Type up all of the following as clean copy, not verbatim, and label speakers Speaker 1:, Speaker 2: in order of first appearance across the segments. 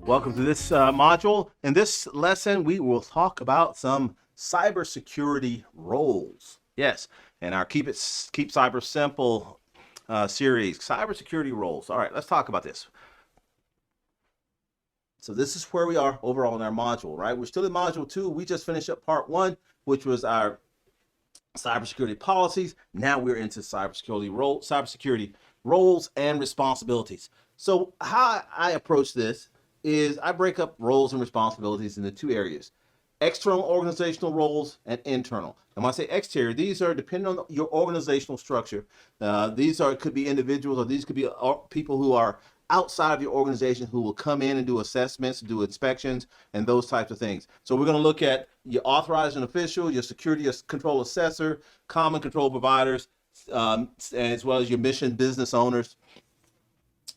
Speaker 1: Welcome to this module. In this lesson, we will talk about some cybersecurity roles. Yes, and our Keep Cyber Simple series, cybersecurity roles. All right, let's talk about this. So this is where we are overall in our module, right? We're still in module 2. We just finished up part 1, which was our cybersecurity policies. Now we're into cybersecurity roles and responsibilities. So how I approach this is I break up roles and responsibilities into 2 areas: external organizational roles and internal. And when I say exterior, these are depending on your organizational structure. Could be individuals, or these could be people who are outside of your organization who will come in and do assessments, do inspections, and those types of things. So we're going to look at your authorizing official, your security control assessor, common control providers, as well as your mission business owners.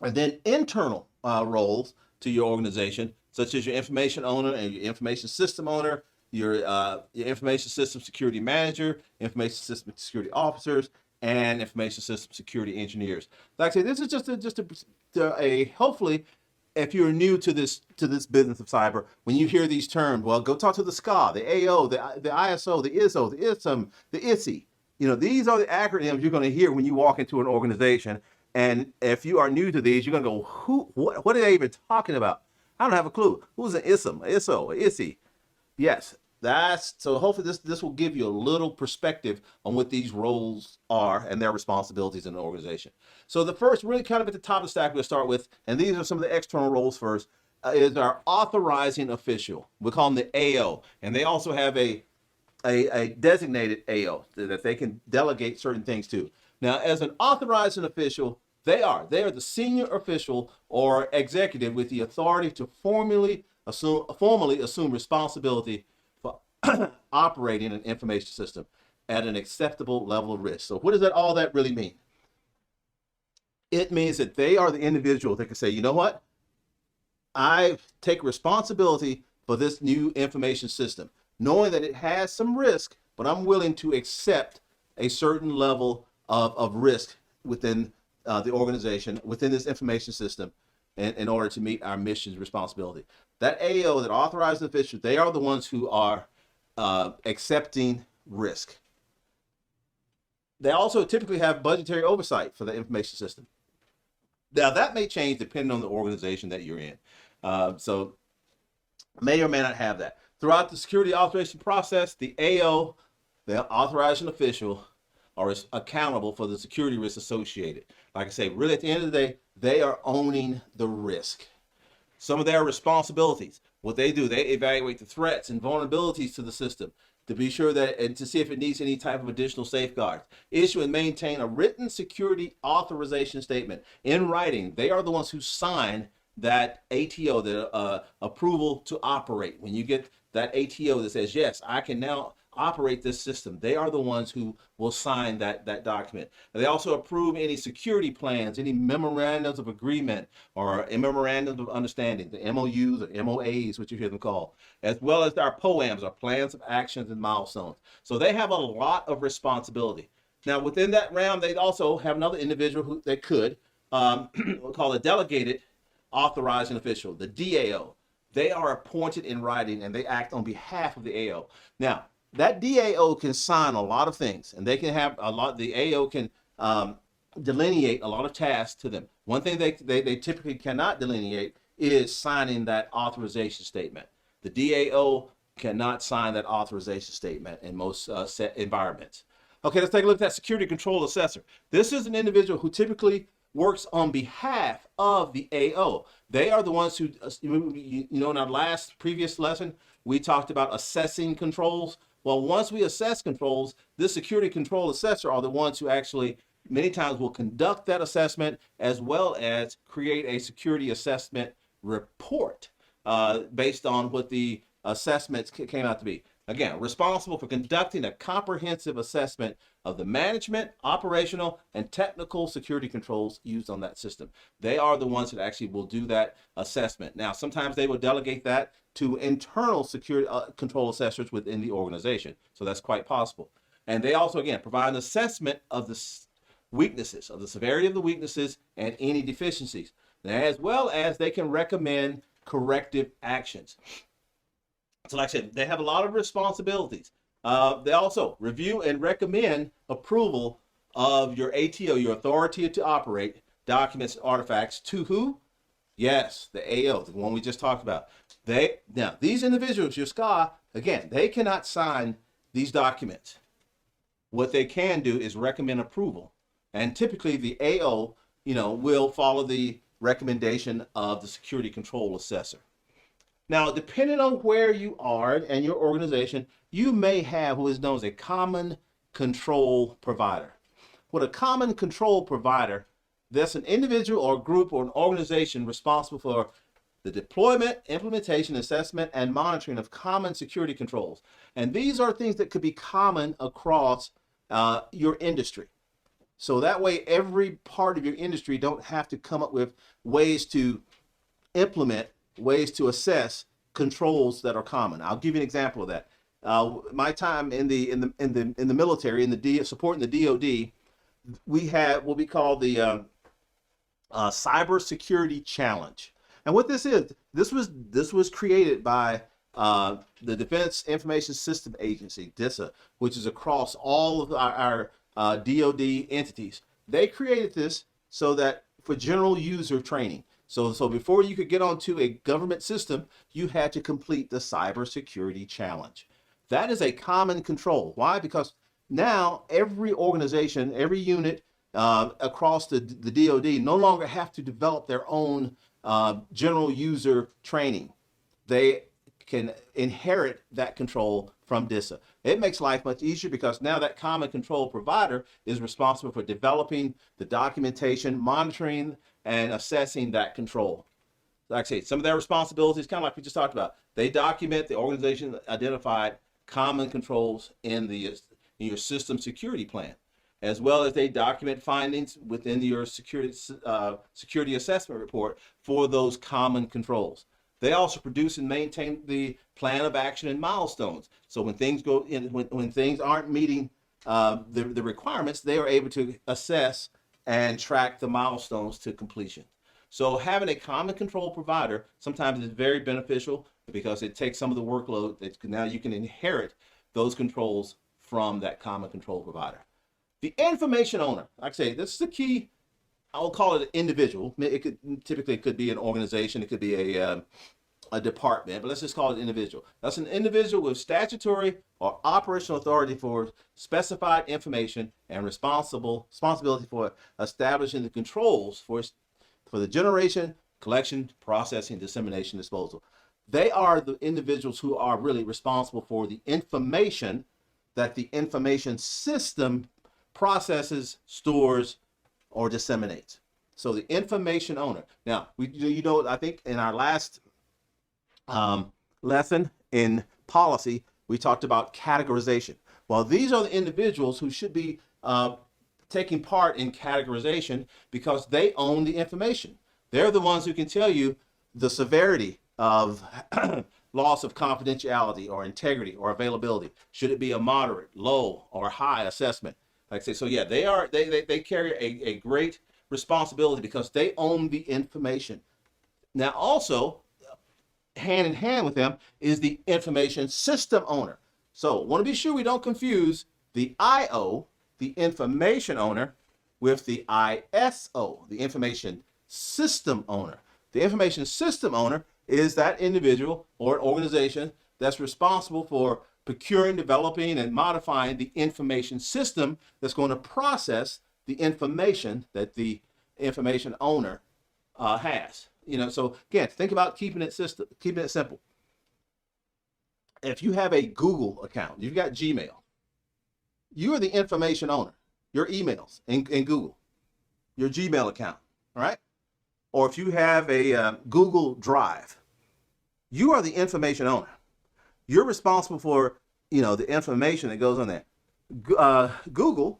Speaker 1: And then internal roles to your organization, such as your information owner and your information system owner, your information system security manager, information system security officers, and information system security engineers. Like I say, this is just a hopefully, if you're new to this business of cyber, when you hear these terms, well, go talk to the SCA, the AO, the ISO, the ISO, the ISM, the ITSI. These are the acronyms you're going to hear when you walk into an organization. And if you are new to these, you're going to go, what are they even talking about? I don't have a clue. Who's an ISM, ISO, ITSI? Yes, so hopefully this will give you a little perspective on what these roles are and their responsibilities in the organization. So the first, really kind of at the top of the stack, we'll start with, and these are some of the external roles first, is our authorizing official. We call them the AO, and they also have a designated AO that they can delegate certain things to. Now, as an authorizing official, they are the senior official or executive with the authority to formally assume responsibility for operating an information system at an acceptable level of risk. So what does all that really mean? It means that they are the individual that can say, you know what? I take responsibility for this new information system, knowing that it has some risk, but I'm willing to accept a certain level of risk within the organization, within this information system, in order to meet our mission's responsibility. That AO, that authorized official, they are the ones who are accepting risk. They also typically have budgetary oversight for the information system. Now, that may change depending on the organization that you're in. So may or may not have that. Throughout the security authorization process, the AO, the authorizing official, are accountable for the security risks associated. Like I say, really at the end of the day, they are owning the risk. Some of their responsibilities, what they do, they evaluate the threats and vulnerabilities to the system to be sure that, and to see if it needs any type of additional safeguards. Issue and maintain a written security authorization statement in writing. They are the ones who sign that ATO, the approval to operate. When you get that ATO that says, yes, I can now operate this system, they are the ones who will sign that document. They also approve any security plans, any memorandums of agreement or memorandums of understanding, the MOUs or MOAs, what you hear them called, as well as our POAMs, or plans of actions and milestones. So they have a lot of responsibility. Now, within that realm, they also have another individual who they could we'll call a delegated authorizing official, the DAO. They are appointed in writing and they act on behalf of the AO. Now, that DAO can sign a lot of things, and they can have the AO can delineate a lot of tasks to them. One thing they typically cannot delineate is signing that authorization statement. The DAO cannot sign that authorization statement in most set environments. Okay, let's take a look at that security control assessor. This is an individual who typically works on behalf of the AO. They are the ones who, in our previous lesson, we talked about assessing controls. Well, once we assess controls, this security control assessor are the ones who actually many times will conduct that assessment, as well as create a security assessment report based on what the assessments came out to be. Again, responsible for conducting a comprehensive assessment of the management, operational, and technical security controls used on that system. They are the ones that actually will do that assessment. Now, sometimes they will delegate that to internal security control assessors within the organization. So that's quite possible. And they also, again, provide an assessment of the weaknesses, of the severity of the weaknesses and any deficiencies, as well as they can recommend corrective actions. So like I said, they have a lot of responsibilities. They also review and recommend approval of your ATO, your authority to operate documents and artifacts to who? Yes, the AO, the one we just talked about. Now these individuals, your SCA, again, they cannot sign these documents. What they can do is recommend approval, and typically the AO, will follow the recommendation of the security control assessor. Now, depending on where you are and your organization, you may have what is known as a common control provider. What a common control provider, that's an individual or group or an organization responsible for the deployment, implementation, assessment, and monitoring of common security controls. And these are things that could be common across your industry. So that way, every part of your industry don't have to come up with ways to implement, ways to assess controls that are common. I'll give you an example of that. My time in the military, supporting the DoD, we had what we call the Cybersecurity Challenge. And what this is, this was created by the Defense Information System Agency, DISA, which is across all of our DoD entities. They created this so that for general user training. So before you could get onto a government system, you had to complete the Cybersecurity Challenge. That is a common control. Why? Because now every organization, every unit across the DoD no longer have to develop their own general user training. They can inherit that control from DISA. It makes life much easier because now that common control provider is responsible for developing the documentation, monitoring, and assessing that control. Like I say, some of their responsibilities, kind of like we just talked about, they document the organization identified common controls in your system security plan, as well as they document findings within your security assessment report for those common controls. They also produce and maintain the plan of action and milestones. So when things when things aren't meeting the requirements, they are able to assess and track the milestones to completion. So having a common control provider sometimes is very beneficial because it takes some of the workload that now you can inherit those controls from that common control provider. The information owner, like I say, this is the key. I will call it an individual. It could be an organization. It could be a department, but let's just call it individual. That's an individual with statutory or operational authority for specified information and responsibility for establishing the controls for the generation, collection, processing, dissemination, disposal. They are the individuals who are really responsible for the information that the information system processes, stores, or disseminates. So the information owner. Now, I think in our last lesson in policy, we talked about categorization. Well, these are the individuals who should be taking part in categorization because they own the information. They're the ones who can tell you the severity of loss of confidentiality or integrity or availability. Should it be a moderate, low, or high assessment? Like I say, so yeah, they carry a great responsibility because they own the information. Now also, hand in hand with them is the information system owner. So want to be sure we don't confuse the IO, the information owner, with the ISO, the information system owner. The information system owner is that individual or organization that's responsible for procuring, developing, and modifying the information system that's going to process the information that the information owner has. So again, think about keeping it simple. If you have a Google account, you've got Gmail, you are the information owner. Your emails in Google, your Gmail account, all right? Or if you have a Google Drive, you are the information owner. You're responsible for, the information that goes on there. Google,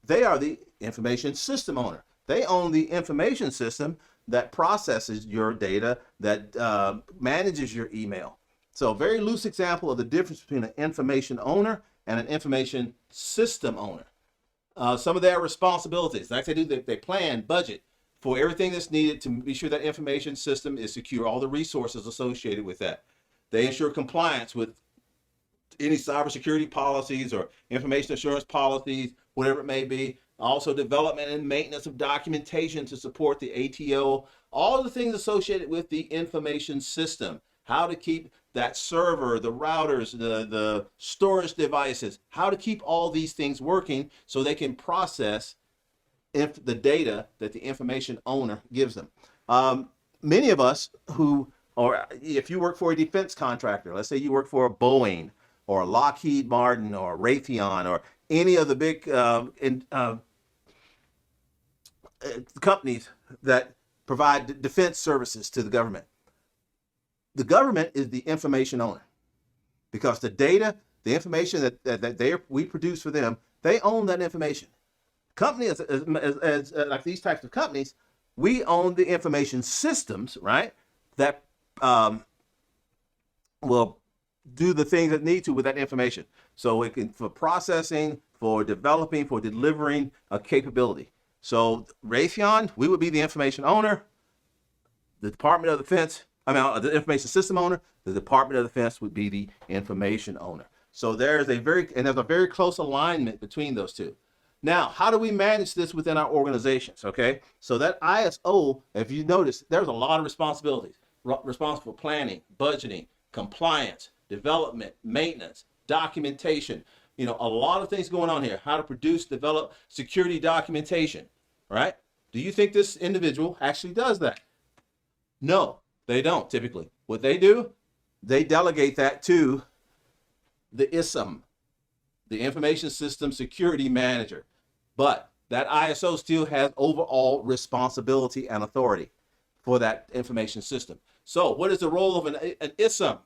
Speaker 1: they are the information system owner. They own the information system that processes your data, that manages your email. So a very loose example of the difference between an information owner and an information system owner. Some of their responsibilities, like they plan, budget, for everything that's needed to be sure that information system is secure, all the resources associated with that. They ensure compliance with any cybersecurity policies or information assurance policies, whatever it may be. Also, development and maintenance of documentation to support the ATO, all of the things associated with the information system. How to keep that server, the routers, the storage devices, how to keep all these things working so they can process the data that the information owner gives them. Many of us who, or if you work for a defense contractor, let's say you work for a Boeing or a Lockheed Martin or a Raytheon or any of the big companies that provide defense services to the government. The government is the information owner because the data, the information that we produce for them, they own that information. Companies, like these types of companies, we own the information systems, right? That will do the things that need to with that information. So it can, for processing, for developing, for delivering a capability. So Raytheon, we would be the information owner. The Department of Defense, the information system owner. The Department of Defense would be the information owner. So there's a very close alignment between those two. Now, how do we manage this within our organizations? Okay, so that ISO, if you notice, there's a lot of responsibilities. Responsible for planning, budgeting, compliance, development, maintenance, documentation. A lot of things going on here. How to produce, develop security documentation, right? Do you think this individual actually does that? No, they don't typically. What they do, they delegate that to the ISM, the Information System Security Manager. But that ISO still has overall responsibility and authority for that information system. So what is the role of an ISM?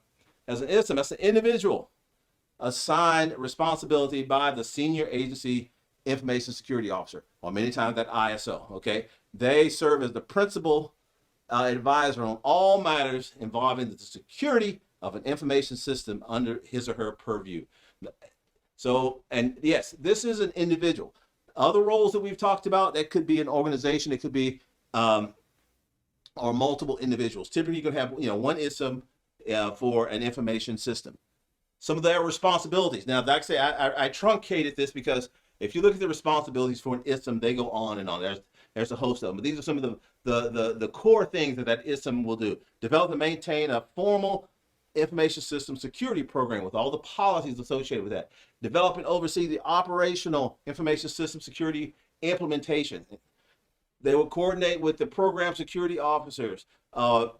Speaker 1: As an ISM, that's an individual assigned responsibility by the senior agency information security officer, or many times that ISO, okay? They serve as the principal advisor on all matters involving the security of an information system under his or her purview. So, and yes, this is an individual. Other roles that we've talked about, that could be an organization, it could be, or multiple individuals. Typically, you can have, one ISM for an information system. Some of their responsibilities. Now, like I say, I truncated this because if you look at the responsibilities for an ISM, they go on and on. There's a host of them, but these are some of the core things that ISM will do. Develop and maintain a formal information system security program with all the policies associated with that. Develop and oversee the operational information system security implementation. They will coordinate with the program security officers or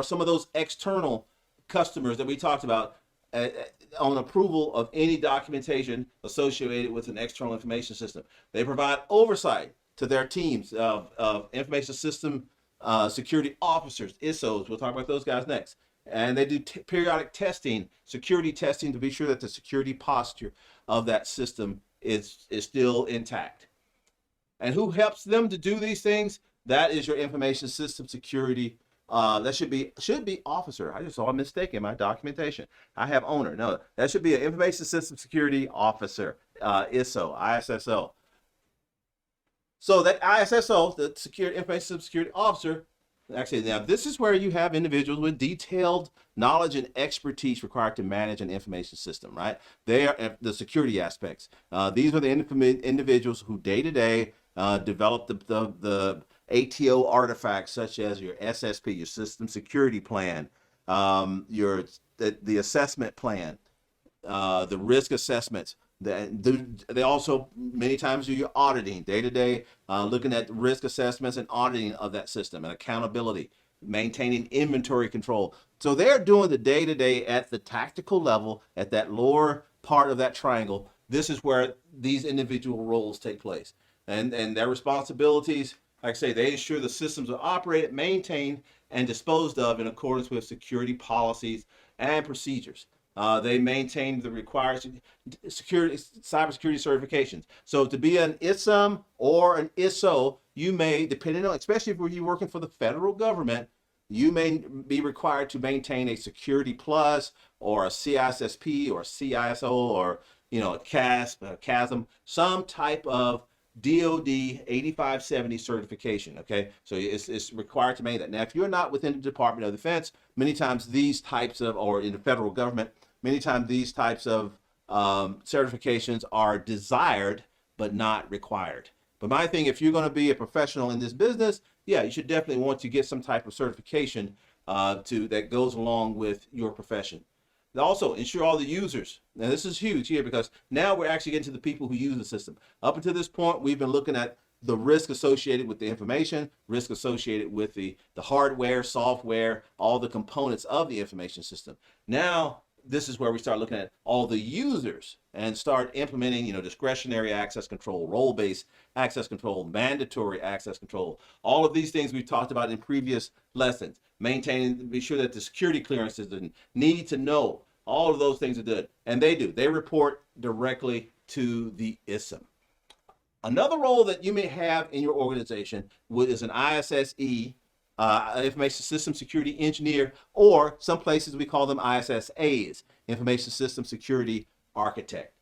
Speaker 1: some of those external customers that we talked about on approval of any documentation associated with an external information system. They provide oversight to their teams of information system security officers, ISOs. We'll talk about those guys next. And they do periodic testing, security testing, to be sure that the security posture of that system is still intact. And who helps them to do these things? That is your information system security. That should be officer. I just saw a mistake in my documentation. I have owner. No, that should be an information system security officer, ISO, ISSO. So that ISSO, the security information system security officer, actually, now this is where you have individuals with detailed knowledge and expertise required to manage an information system, right? They are the security aspects. These are the individuals who day to day develop the ATO artifacts, such as your SSP, your system security plan, the assessment plan, the risk assessments. They also many times do your auditing day to day, looking at risk assessments and auditing of that system and accountability, maintaining inventory control. So they're doing the day to day at the tactical level, at that lower part of that triangle. This is where these individual roles take place, and their responsibilities. Like I say, they ensure the systems are operated, maintained, and disposed of in accordance with security policies and procedures. They maintain the required cybersecurity certifications. So to be an ISM or an ISO, you may, depending on, especially if you're working for the federal government, you may be required to maintain a Security Plus or a CISSP or a CISO or a CASP, CASM, some type of DoD 8570 certification. Okay, so it's required to maintain that. Now, if you're not within the Department of Defense, many times these types of, or in the federal government, many times these types of certifications are desired but not required. But my thing, if you're going to be a professional in this business, yeah, you should definitely want to get some type of certification that goes along with your profession. Also, ensure all the users. Now, this is huge here because now we're actually getting to the people who use the system. Up until this point, we've been looking at the risk associated with the information, risk associated with the hardware, software, all the components of the information system. Now, this is where we start looking at all the users and start implementing, discretionary access control, role-based access control, mandatory access control. All of these things we've talked about in previous lessons. Maintaining, be sure that the security clearances and need to know, all of those things are good. And they do. They report directly to the ISM. Another role that you may have in your organization is an ISSE, Information System Security Engineer, or some places we call them ISSAs, Information System Security Architect.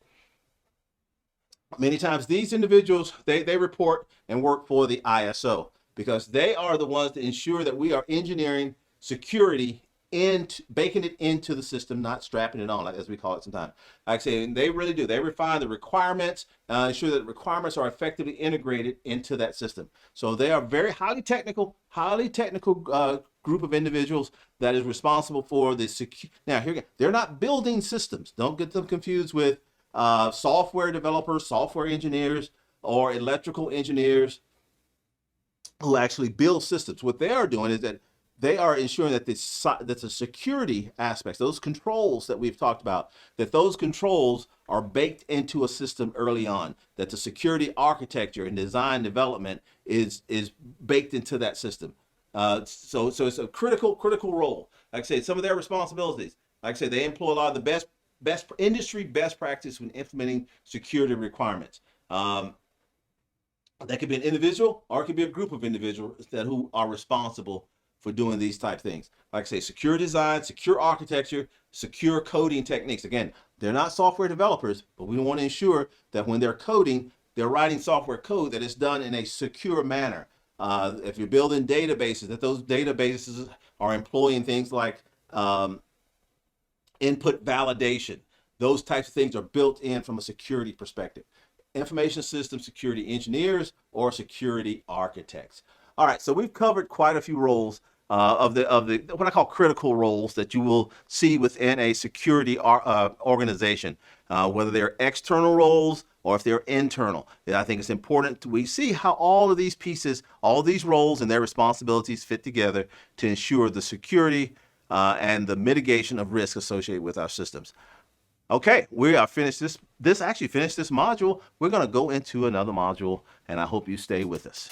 Speaker 1: Many times these individuals, they report and work for the ISO because they are the ones to ensure that we are engineering security into baking it into the system, not strapping it on, as we call it sometimes. Like I say, they really do. They refine the requirements, ensure that the requirements are effectively integrated into that system. So they are very highly technical group of individuals that is responsible for the security. Now, here again, they're not building systems. Don't get them confused with software developers, software engineers, or electrical engineers who actually build systems. What they are doing is that they are ensuring that the security aspects, those controls that we've talked about, that those controls are baked into a system early on, that the security architecture and design development is baked into that system. So it's a critical role. Like I said, some of their responsibilities, like I said, they employ a lot of the best industry best practice when implementing security requirements. That could be an individual or it could be a group of individuals who are responsible for doing these type of things. Like I say, secure design, secure architecture, secure coding techniques. Again, they're not software developers, but we want to ensure that when they're coding, they're writing software code that is done in a secure manner. If you're building databases, that those databases are employing things like input validation. Those types of things are built in from a security perspective. Information system security engineers or security architects. All right, so we've covered quite a few roles of the what I call critical roles that you will see within a security organization, whether they're external roles or if they're internal. And I think it's important we see how all of these pieces, all these roles and their responsibilities fit together to ensure the security and the mitigation of risk associated with our systems. Okay, we are finished this module. We're going to go into another module, and I hope you stay with us.